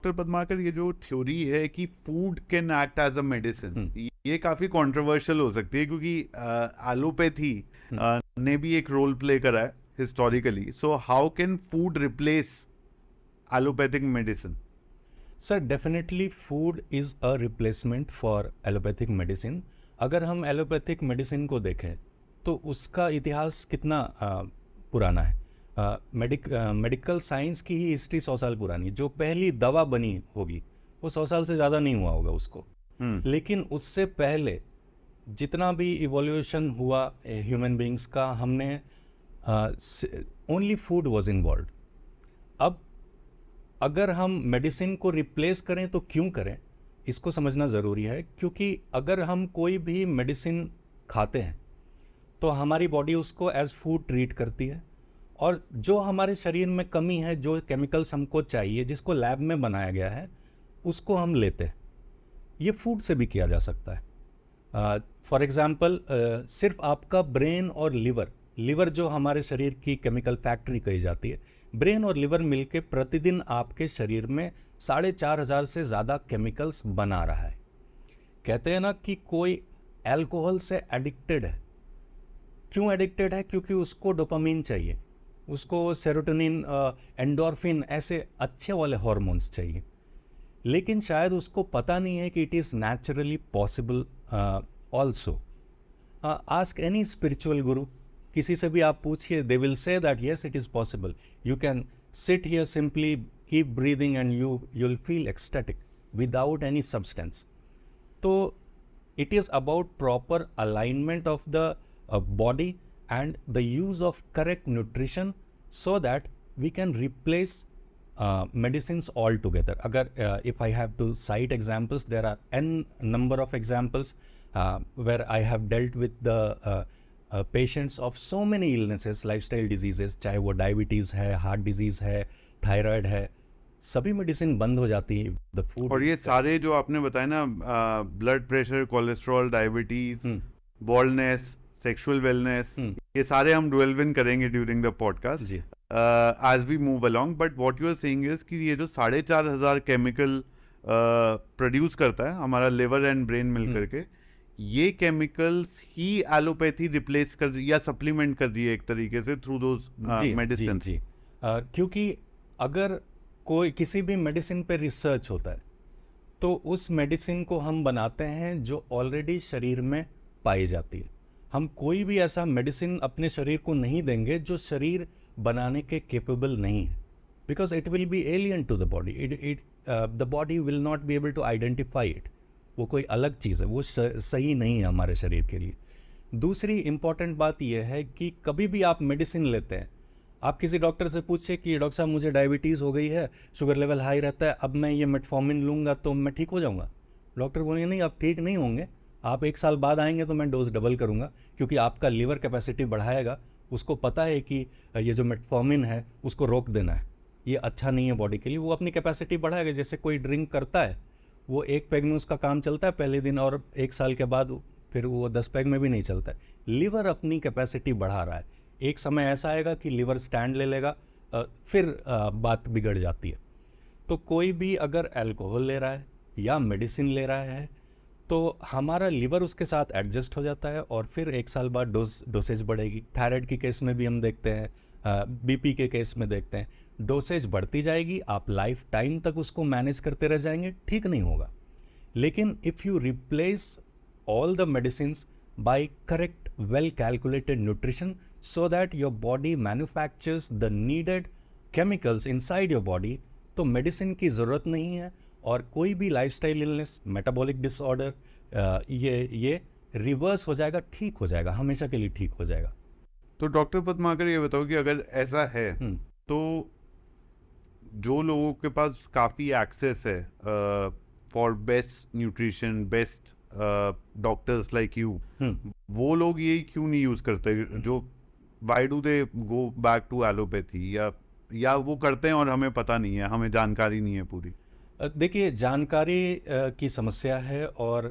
Doctor Padmakar, ये जो theory है कि food can act as a medicine, hmm, ये काफी कंट्रोवर्शियल हो सकती है क्योंकि एलोपैथी हम्म। ने भी एक रोल प्ले करा है historically. So how can food replace allopathic medicine? Sir definitely food is a replacement for allopathic medicine. अगर हम एलोपैथिक मेडिसिन को देखें तो उसका इतिहास कितना पुराना है। मेडिकल साइंस की ही हिस्ट्री 100 साल पुरानी है। जो पहली दवा बनी होगी वो 100 साल से ज़्यादा नहीं हुआ होगा उसको। हम्म. लेकिन उससे पहले जितना भी इवोल्यूशन हुआ ह्यूमन बींग्स का, हमने ओनली फूड वॉज इन्वॉल्व। अब अगर हम मेडिसिन को रिप्लेस करें तो क्यों करें, इसको समझना ज़रूरी है। क्योंकि अगर हम कोई भी मेडिसिन खाते हैं तो हमारी बॉडी उसको एज फूड ट्रीट करती है, और जो हमारे शरीर में कमी है, जो केमिकल्स हमको चाहिए, जिसको लैब में बनाया गया है, उसको हम लेते हैं। ये फूड से भी किया जा सकता है। फॉर एग्ज़ाम्पल, सिर्फ आपका ब्रेन और लिवर, लिवर जो हमारे शरीर की केमिकल फैक्ट्री कही जाती है, ब्रेन और लिवर मिलके प्रतिदिन आपके शरीर में 4,500 से ज़्यादा केमिकल्स बना रहा है। कहते हैं ना कि कोई अल्कोहल से एडिक्टेड है। क्यों एडिक्टेड है? क्योंकि उसको डोपामीन चाहिए, उसको सेरोटोनिन, एंडोर्फिन, ऐसे अच्छे वाले हॉर्मोन्स चाहिए। लेकिन शायद उसको पता नहीं है कि it is naturally possible also. Ask any spiritual गुरु, किसी से भी आप पूछिए, they will say that yes it is possible. You can sit here simply, keep breathing and you will feel ecstatic without any substance. तो it is about proper alignment of the body and the use of correct nutrition, so that we can replace medicines altogether. Agar if I have to cite examples, there are n number of examples where I have dealt with the patients of so many illnesses, lifestyle diseases, चाहे वो diabetes है, heart disease है, thyroid है, सभी medicine बंद हो जाती है। द फूड और ये सारे जो आपने बताया ना, blood pressure, cholesterol, diabetes, baldness, sexual wellness, ये सारे हम ड्वेल्व इन करेंगे ड्यूरिंग द पॉडकास्ट जी। As we move along. But what you are saying is कि ये जो 4,500 केमिकल प्रोड्यूस करता है हमारा लिवर एंड ब्रेन मिल करके, ये केमिकल्स ही एलोपैथी रिप्लेस कर या सप्लीमेंट कर रही है एक तरीके से थ्रू दोज मेडिसिन. जी। क्योंकि अगर कोई किसी भी मेडिसिन पे रिसर्च होता है तो उस मेडिसिन को हम बनाते हैं जो ऑलरेडी शरीर में पाई जाती है। हम कोई भी ऐसा मेडिसिन अपने शरीर को नहीं देंगे जो शरीर बनाने के केपेबल नहीं है, because it will be alien to the body. The body will not be able to identify it. वो कोई अलग चीज़ है, वो सही नहीं है हमारे शरीर के लिए। दूसरी इंपॉर्टेंट बात यह है कि कभी भी आप मेडिसिन लेते हैं, आप किसी डॉक्टर से पूछिए कि डॉक्टर साहब मुझे डायबिटीज़ हो गई है, शुगर लेवल हाई रहता है, अब मैं ये मेटफॉर्मिन लूँगा तो मैं ठीक हो जाऊँगा। डॉक्टर बोलेंगे नहीं, आप ठीक नहीं होंगे, आप 1 साल बाद आएंगे तो मैं डोज डबल करूँगा, क्योंकि आपका लीवर कैपेसिटी बढ़ाएगा। उसको पता है कि ये जो मेटफॉर्मिन है उसको रोक देना है, ये अच्छा नहीं है बॉडी के लिए। वो अपनी कैपेसिटी बढ़ाएगा। जैसे कोई ड्रिंक करता है, वो 1 पैग में उसका काम चलता है पहले दिन, और 1 साल के बाद फिर वो 10 पैग में भी नहीं चलता है। लीवर अपनी कैपेसिटी बढ़ा रहा है। एक समय ऐसा आएगा कि लीवर स्टैंड ले लेगा, फिर बात बिगड़ जाती है। तो कोई भी अगर अल्कोहल ले रहा है या मेडिसिन ले रहा है तो हमारा लीवर उसके साथ एडजस्ट हो जाता है, और फिर 1 साल बाद डोसेज बढ़ेगी। थायराइड के केस में भी हम देखते हैं, बीपी के केस में देखते हैं, डोसेज बढ़ती जाएगी। आप लाइफ टाइम तक उसको मैनेज करते रह जाएंगे, ठीक नहीं होगा। लेकिन if you replace all the medicines by correct well calculated nutrition, so that your body manufactures the needed chemicals inside your body, तो मेडिसिन की ज़रूरत नहीं है। और कोई भी लाइफस्टाइल इलनेस, मेटाबॉलिक डिसऑर्डर, ये रिवर्स हो जाएगा, ठीक हो जाएगा, हमेशा के लिए ठीक हो जाएगा। तो डॉक्टर पद्माकर, ये बताओ कि अगर ऐसा है तो जो लोगों के पास काफ़ी एक्सेस है for best nutrition, best doctors like you, वो लोग ये क्यों नहीं यूज करते? जो why do they go back to allopathy? या वो करते हैं और हमें पता नहीं है, हमें जानकारी नहीं है पूरी? देखिए, जानकारी की समस्या है, और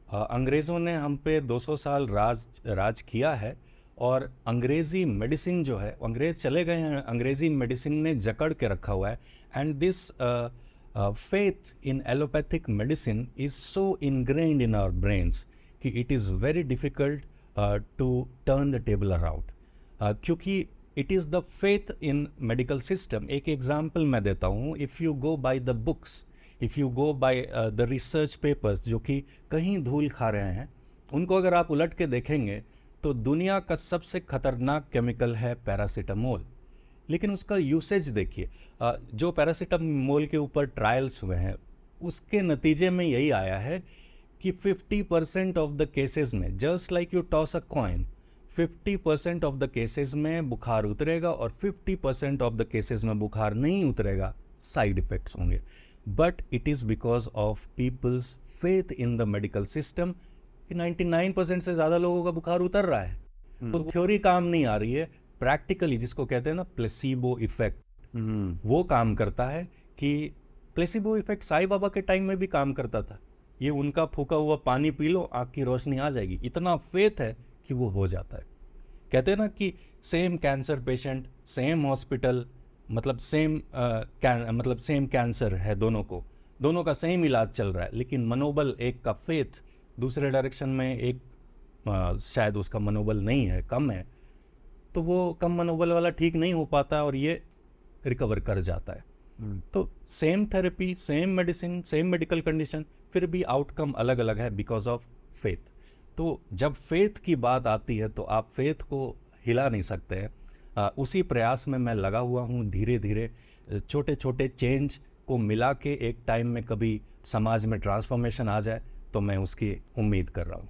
अंग्रेज़ों ने हम पे 200 साल राज किया है, और अंग्रेज़ी मेडिसिन जो है, अंग्रेज़ चले गए हैं, अंग्रेज़ी मेडिसिन ने जकड़ के रखा हुआ है। And this faith in allopathic medicine is so ingrained in our brains कि it is very difficult to turn the table around. क्योंकि it is the faith in medical system. एक एग्जाम्पल मैं देता हूँ. If you go by the books, if you go by the research papers जो कि कहीं धूल खा रहे हैं, उनको अगर आप उलट के देखेंगे तो दुनिया का सबसे खतरनाक केमिकल है पैरासीटामोल. लेकिन उसका यूसेज देखिए. जो पैरासीटामोल के ऊपर ट्रायल्स हुए हैं उसके नतीजे में यही आया है कि 50% ऑफ द केसेस में, just like you toss a coin, 50% of the cases में बुखार उतरेगा और 50% ऑफ द केसेस में बुखार नहीं उतरेगा, साइड इफेक्ट्स होंगे. But it is because of people's faith in the medical system कि 99% से ज़्यादा लोगों का बुखार उतर रहा है. तो थ्योरी काम नहीं आ रही है. प्रैक्टिकली जिसको कहते हैं ना प्लेसिबो इफेक्ट, वो काम करता है. कि प्लेसिबो इफेक्ट साईं बाबा के टाइम में भी काम करता था. ये उनका फूका हुआ पानी पी लो, आँख की रोशनी आ जाएगी. इतना फेथ है कि वो हो जाता है. कहते हैं ना कि same cancer patient, same hospital, मतलब सेम कैंसर है दोनों को, दोनों का सेम इलाज चल रहा है, लेकिन मनोबल एक का फेथ दूसरे डायरेक्शन में, एक शायद उसका मनोबल नहीं है, कम है, तो वो कम मनोबल वाला ठीक नहीं हो पाता और ये रिकवर कर जाता है. तो same therapy, same medicine, same medical condition, फिर भी आउटकम अलग अलग है बिकॉज ऑफ फेथ. तो जब फेथ की बात आती है तो आप फेथ को हिला नहीं सकते हैं. उसी प्रयास में मैं लगा हुआ हूँ. धीरे धीरे छोटे छोटे चेंज को मिला के एक टाइम में कभी समाज में ट्रांसफॉर्मेशन आ जाए, तो मैं उसकी उम्मीद कर रहा हूँ.